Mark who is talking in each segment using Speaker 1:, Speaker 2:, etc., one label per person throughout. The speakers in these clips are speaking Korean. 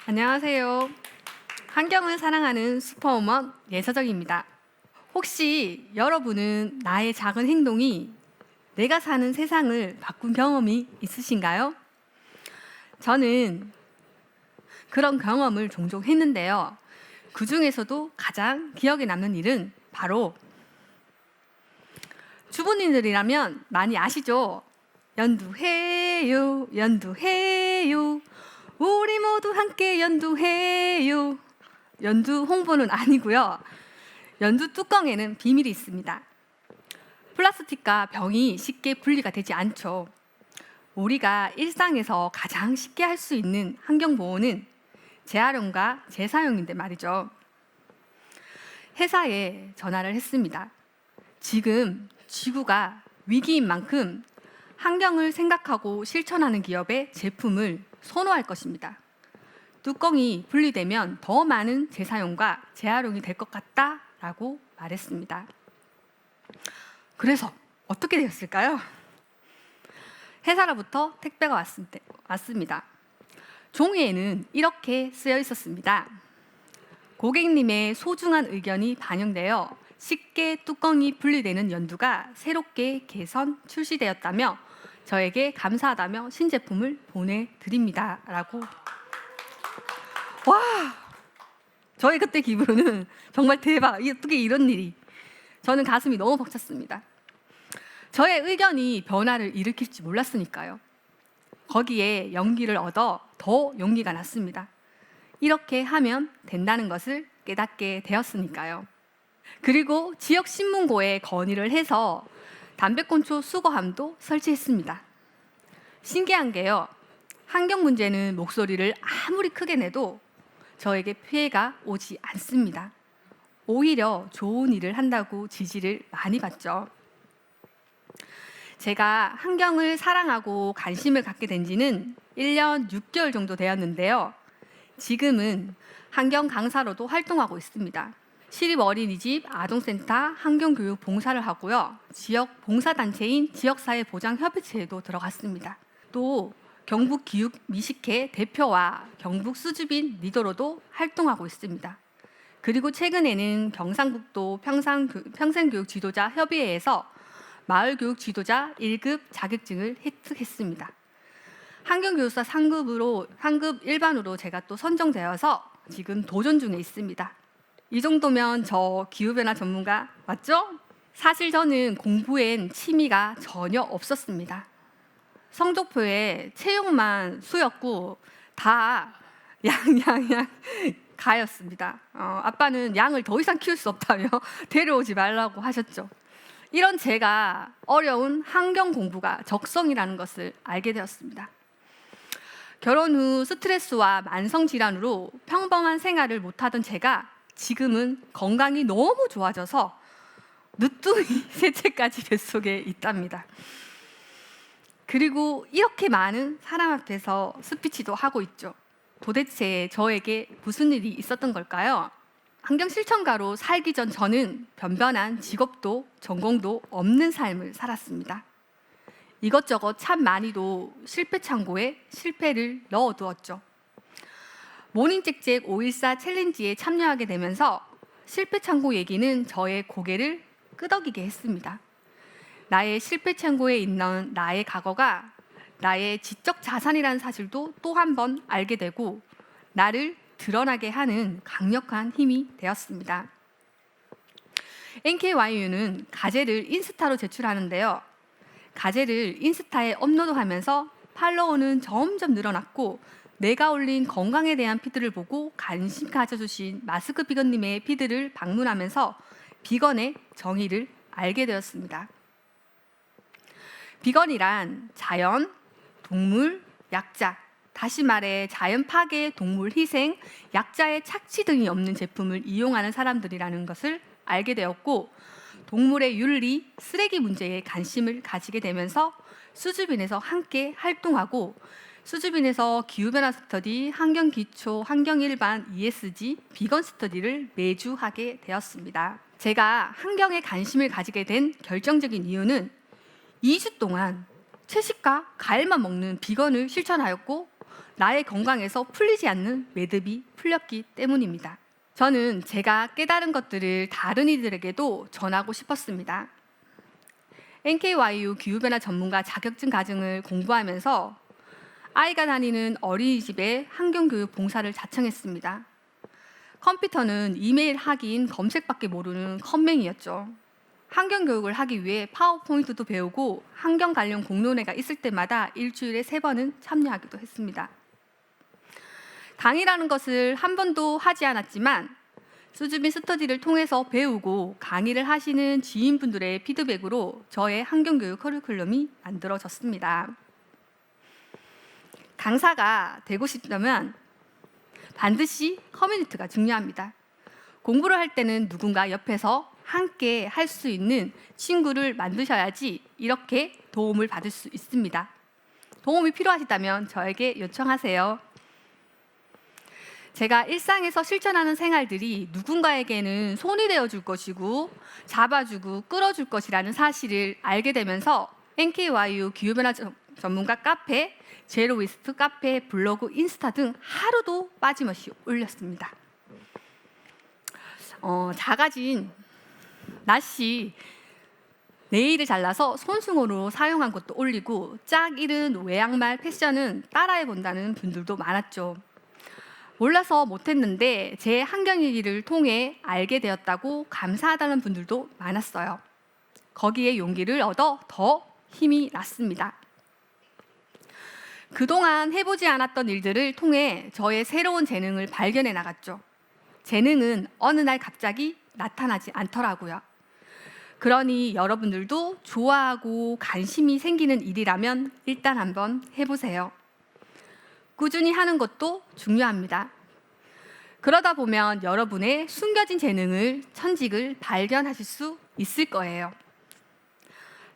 Speaker 1: 안녕하세요. 환경을 사랑하는 슈퍼우먼 예서정입니다. 혹시 여러분은 나의 작은 행동이 내가 사는 세상을 바꾼 경험이 있으신가요? 저는 그런 경험을 종종 했는데요. 그 중에서도 가장 기억에 남는 일은 바로 주부님들이라면 많이 아시죠? 연두해요, 연두해요. 우리 모두 함께 연두해요. 연두 홍보는 아니고요. 연두 뚜껑에는 비밀이 있습니다. 플라스틱과 병이 쉽게 분리가 되지 않죠. 우리가 일상에서 가장 쉽게 할 수 있는 환경 보호는 재활용과 재사용인데 말이죠. 회사에 전화를 했습니다. 지금 지구가 위기인 만큼 환경을 생각하고 실천하는 기업의 제품을 선호할 것입니다. 뚜껑이 분리되면 더 많은 재사용과 재활용이 될 것 같다라고 말했습니다. 그래서 어떻게 되었을까요? 회사로부터 택배가 왔습니다. 종이에는 이렇게 쓰여 있었습니다. 고객님의 소중한 의견이 반영되어 쉽게 뚜껑이 분리되는 연두가 새롭게 개선 출시되었다며 저에게 감사하다며 신제품을 보내드립니다. 라고. 와! 저의 그때 기분은 정말 대박. 어떻게 이런 일이. 저는 가슴이 너무 벅찼습니다. 저의 의견이 변화를 일으킬지 몰랐으니까요. 거기에 용기를 얻어 더 용기가 났습니다. 이렇게 하면 된다는 것을 깨닫게 되었으니까요. 그리고 지역 신문고에 건의를 해서 담배꽁초 수거함도 설치했습니다. 신기한 게요. 환경 문제는 목소리를 아무리 크게 내도 저에게 피해가 오지 않습니다. 오히려 좋은 일을 한다고 지지를 많이 받죠. 제가 환경을 사랑하고 관심을 갖게 된 지는 1년 6개월 정도 되었는데요. 지금은 환경 강사로도 활동하고 있습니다. 시립 어린이집 아동센터 환경교육 봉사를 하고요. 지역 봉사단체인 지역사회보장협의체에도 들어갔습니다. 또 경북기육미식회 대표와 경북수주빈 리더로도 활동하고 있습니다. 그리고 최근에는 경상북도 평생교육 지도자 협의회에서 마을교육 지도자 1급 자격증을 획득했습니다. 환경교육사 상급 일반으로 제가 또 선정되어서 지금 도전 중에 있습니다. 이 정도면 저 기후변화 전문가 맞죠? 사실 저는 공부엔 취미가 전혀 없었습니다. 성적표에 체육만 수였고 다 양양양 가였습니다. 아빠는 양을 더 이상 키울 수 없다며 데려오지 말라고 하셨죠. 이런 제가 어려운 환경 공부가 적성이라는 것을 알게 되었습니다. 결혼 후 스트레스와 만성질환으로 평범한 생활을 못하던 제가 지금은 건강이 너무 좋아져서 늦둥이 셋째까지 뱃속에 있답니다. 그리고 이렇게 많은 사람 앞에서 스피치도 하고 있죠. 도대체 저에게 무슨 일이 있었던 걸까요? 환경 실천가로 살기 전 저는 변변한 직업도 전공도 없는 삶을 살았습니다. 이것저것 참 많이도 실패 창고에 실패를 넣어두었죠. 모닝잭잭 514 챌린지에 참여하게 되면서 실패 창고 얘기는 저의 고개를 끄덕이게 했습니다. 나의 실패 창고에 있는 나의 과거가 나의 지적 자산이라는 사실도 또 한 번 알게 되고 나를 드러나게 하는 강력한 힘이 되었습니다. NKYU는 가제를 인스타로 제출하는데요. 가제를 인스타에 업로드하면서 팔로워는 점점 늘어났고 내가 올린 건강에 대한 피드를 보고 관심 가져주신 마스크 비건님의 피드를 방문하면서 비건의 정의를 알게 되었습니다. 비건이란 자연, 동물, 약자, 다시 말해 자연 파괴, 동물 희생, 약자의 착취 등이 없는 제품을 이용하는 사람들이라는 것을 알게 되었고 동물의 윤리, 쓰레기 문제에 관심을 가지게 되면서 수주빈에서 함께 활동하고 수주빈에서 기후변화 스터디, 환경기초, 환경일반, ESG, 비건 스터디를 매주 하게 되었습니다. 제가 환경에 관심을 가지게 된 결정적인 이유는 2주 동안 채식과 과일만 먹는 비건을 실천하였고 나의 건강에서 풀리지 않는 매듭이 풀렸기 때문입니다. 저는 제가 깨달은 것들을 다른 이들에게도 전하고 싶었습니다. NKYU 기후변화 전문가 자격증 과정을 공부하면서 아이가 다니는 어린이집에 환경교육 봉사를 자청했습니다. 컴퓨터는 이메일 확인, 검색밖에 모르는 컴맹이었죠. 환경교육을 하기 위해 파워포인트도 배우고 환경 관련 공론회가 있을 때마다 일주일에 3번은 참여하기도 했습니다. 강의라는 것을 한 번도 하지 않았지만 수주빈 스터디를 통해서 배우고 강의를 하시는 지인분들의 피드백으로 저의 환경교육 커리큘럼이 만들어졌습니다. 강사가 되고 싶다면 반드시 커뮤니티가 중요합니다. 공부를 할 때는 누군가 옆에서 함께 할 수 있는 친구를 만드셔야지 이렇게 도움을 받을 수 있습니다. 도움이 필요하시다면 저에게 요청하세요. 제가 일상에서 실천하는 생활들이 누군가에게는 손이 되어줄 것이고 잡아주고 끌어줄 것이라는 사실을 알게 되면서 NKYU 기후변화 전문가 카페, 제로웨이스트 카페, 블로그, 인스타 등 하루도 빠짐없이 올렸습니다. 작아진 낫이 네일을 잘라서 손수건으로 사용한 것도 올리고 짝 이른 외양말 패션은 따라해본다는 분들도 많았죠. 몰라서 못했는데 제 환경일기를 통해 알게 되었다고 감사하다는 분들도 많았어요. 거기에 용기를 얻어 더 힘이 났습니다. 그동안 해보지 않았던 일들을 통해 저의 새로운 재능을 발견해 나갔죠. 재능은 어느 날 갑자기 나타나지 않더라고요. 그러니 여러분들도 좋아하고 관심이 생기는 일이라면 일단 한번 해보세요. 꾸준히 하는 것도 중요합니다. 그러다 보면 여러분의 숨겨진 재능을, 천직을 발견하실 수 있을 거예요.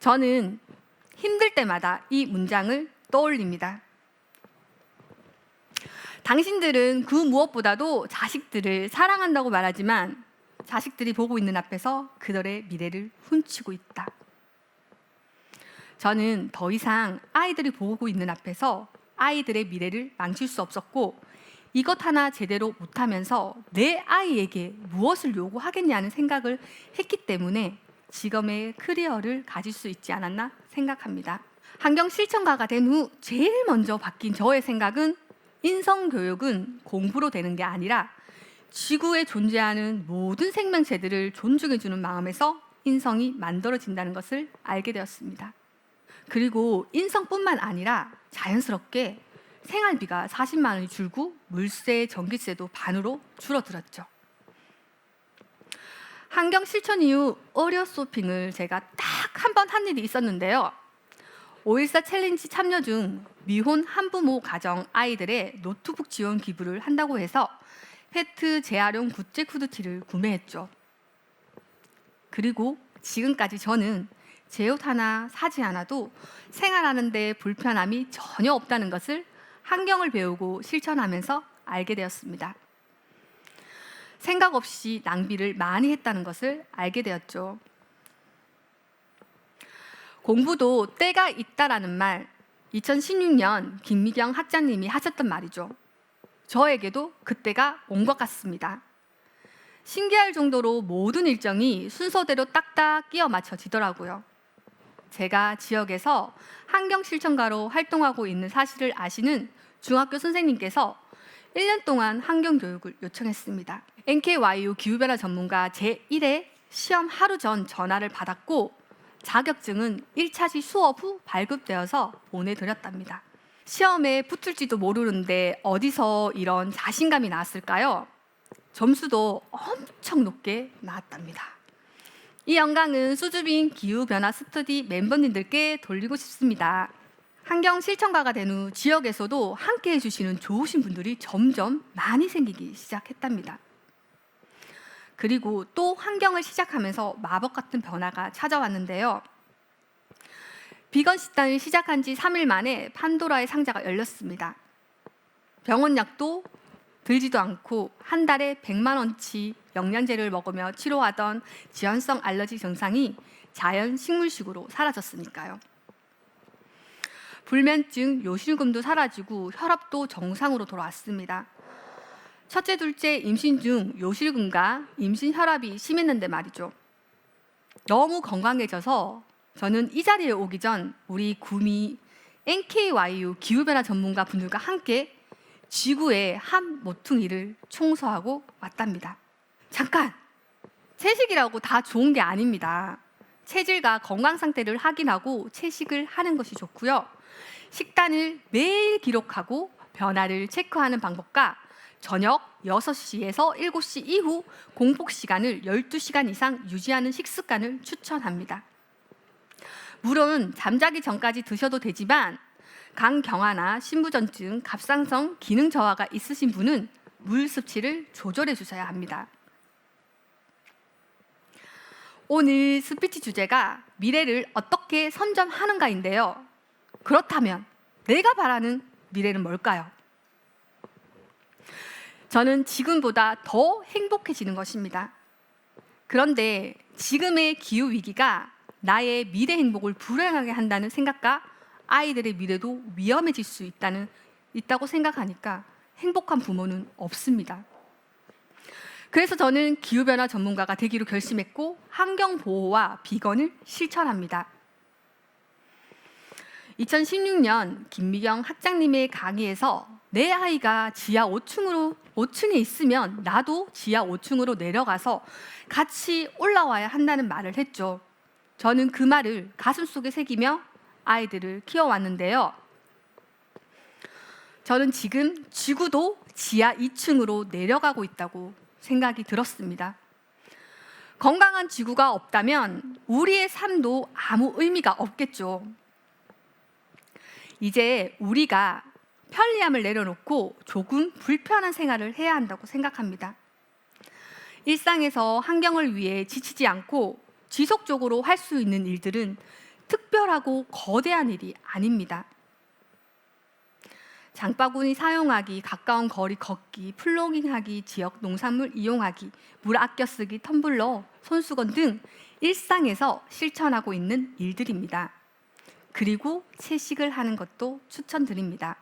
Speaker 1: 저는 힘들 때마다 이 문장을 떠올립니다. 당신들은 그 무엇보다도 자식들을 사랑한다고 말하지만 자식들이 보고 있는 앞에서 그들의 미래를 훔치고 있다. 저는 더 이상 아이들이 보고 있는 앞에서 아이들의 미래를 망칠 수 없었고 이것 하나 제대로 못하면서 내 아이에게 무엇을 요구하겠냐는 생각을 했기 때문에 지금의 커리어를 가질 수 있지 않았나 생각합니다. 환경 실천가가 된 후 제일 먼저 바뀐 저의 생각은 인성교육은 공부로 되는 게 아니라 지구에 존재하는 모든 생명체들을 존중해주는 마음에서 인성이 만들어진다는 것을 알게 되었습니다. 그리고 인성뿐만 아니라 자연스럽게 생활비가 40만 원이 줄고 물세, 전기세도 반으로 줄어들었죠. 환경 실천 이후 어려 쇼핑을 제가 딱 한 번 한 일이 있었는데요. 5.14 챌린지 참여 중 미혼 한부모 가정 아이들의 노트북 지원 기부를 한다고 해서 페트 재활용 굿잭 후드티를 구매했죠. 그리고 지금까지 저는 제 옷 하나 사지 않아도 생활하는 데 불편함이 전혀 없다는 것을 환경을 배우고 실천하면서 알게 되었습니다. 생각 없이 낭비를 많이 했다는 것을 알게 되었죠. 공부도 때가 있다라는 말, 2016년 김미경 학장님이 하셨던 말이죠. 저에게도 그때가 온 것 같습니다. 신기할 정도로 모든 일정이 순서대로 딱딱 끼워 맞춰지더라고요. 제가 지역에서 환경 실천가로 활동하고 있는 사실을 아시는 중학교 선생님께서 1년 동안 환경 교육을 요청했습니다. NKYU 기후변화 전문가 제1회 시험 하루 전 전화를 받았고 자격증은 1차시 수업 후 발급되어서 보내드렸답니다. 시험에 붙을지도 모르는데 어디서 이런 자신감이 나왔을까요? 점수도 엄청 높게 나왔답니다. 이 영광은 수주빈 기후변화 스터디 멤버님들께 돌리고 싶습니다. 환경 실천가가 된 후 지역에서도 함께 해주시는 좋으신 분들이 점점 많이 생기기 시작했답니다. 그리고 또 환경을 시작하면서 마법 같은 변화가 찾아왔는데요. 비건 식단을 시작한 지 3일 만에 판도라의 상자가 열렸습니다. 병원약도 들지도 않고 한 달에 100만 원치 영양제를 먹으며 치료하던 지연성 알러지 증상이 자연 식물식으로 사라졌으니까요. 불면증, 요실금도 사라지고 혈압도 정상으로 돌아왔습니다. 첫째, 둘째 임신 중 요실금과 임신 혈압이 심했는데 말이죠. 너무 건강해져서 저는 이 자리에 오기 전 우리 구미 NKYU 기후변화 전문가 분들과 함께 지구의 한 모퉁이를 청소하고 왔답니다. 잠깐! 채식이라고 다 좋은 게 아닙니다. 체질과 건강 상태를 확인하고 채식을 하는 것이 좋고요. 식단을 매일 기록하고 변화를 체크하는 방법과 저녁 6시에서 7시 이후 공복 시간을 12시간 이상 유지하는 식습관을 추천합니다. 물론 잠자기 전까지 드셔도 되지만 간경화나 신부전증, 갑상선 기능 저하가 있으신 분은 물 섭취를 조절해 주셔야 합니다. 오늘 스피치 주제가 미래를 어떻게 선점하는가인데요. 그렇다면 내가 바라는 미래는 뭘까요? 저는 지금보다 더 행복해지는 것입니다. 그런데 지금의 기후 위기가 나의 미래 행복을 불행하게 한다는 생각과 아이들의 미래도 위험해질 수 있다고 생각하니까 행복한 부모는 없습니다. 그래서 저는 기후변화 전문가가 되기로 결심했고 환경보호와 비건을 실천합니다. 2016년 김미경 학장님의 강의에서 내 아이가 지하 5층에 있으면 나도 지하 5층으로 내려가서 같이 올라와야 한다는 말을 했죠. 저는 그 말을 가슴속에 새기며 아이들을 키워왔는데요. 저는 지금 지구도 지하 2층으로 내려가고 있다고 생각이 들었습니다. 건강한 지구가 없다면 우리의 삶도 아무 의미가 없겠죠. 이제 우리가 편리함을 내려놓고 조금 불편한 생활을 해야 한다고 생각합니다. 일상에서 환경을 위해 지치지 않고 지속적으로 할 수 있는 일들은 특별하고 거대한 일이 아닙니다. 장바구니 사용하기, 가까운 거리 걷기, 플로깅하기, 지역 농산물 이용하기, 물 아껴 쓰기, 텀블러, 손수건 등 일상에서 실천하고 있는 일들입니다. 그리고 채식을 하는 것도 추천드립니다.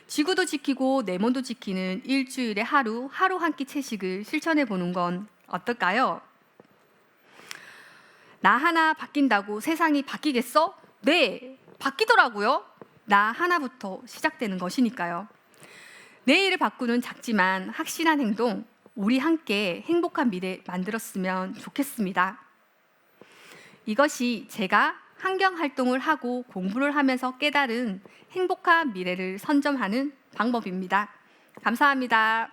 Speaker 1: 지구도 지키고 내 몸도 지키는 일주일에 하루 한 끼 채식을 실천해 보는 건 어떨까요? 나 하나 바뀐다고 세상이 바뀌겠어? 네, 바뀌더라고요. 나 하나부터 시작되는 것이니까요. 내일을 바꾸는 작지만 확실한 행동, 우리 함께 행복한 미래 만들었으면 좋겠습니다. 이것이 제가 환경 활동을 하고 공부를 하면서 깨달은 행복한 미래를 선점하는 방법입니다. 감사합니다.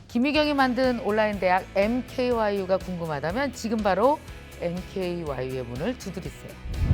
Speaker 2: 김미경이 만든 온라인 대학 MKYU가 궁금하다면 지금 바로 MKYU의 문을 두드리세요.